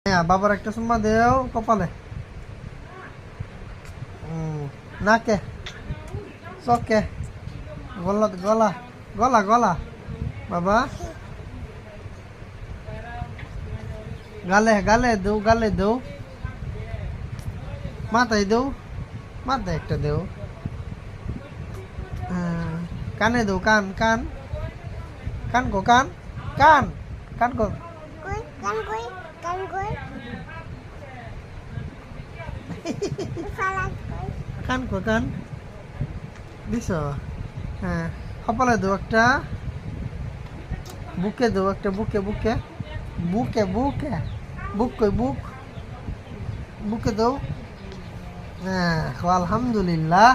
হ্যাঁ, বাবার একটা চুম্মা দেও কপালে, নাকে, চকে, গলা গলা গলা গলা, বাবা গালে গালে দেও, গালে দেও, মাথায় দেও, মাথায় একটা দেও, কানে দেও, কান কান কান গো কান, কান কান গো, কই কান কই কান কই ফালাক কই কান গো কান দিছ। হ্যাঁ, কপালে দেও একটা, বুকে দেও একটা, বুকে বুকে বুকে বুকে, বুক কই বুক, বুকে দেও। হ্যাঁ, আলহামদুলিল্লাহ।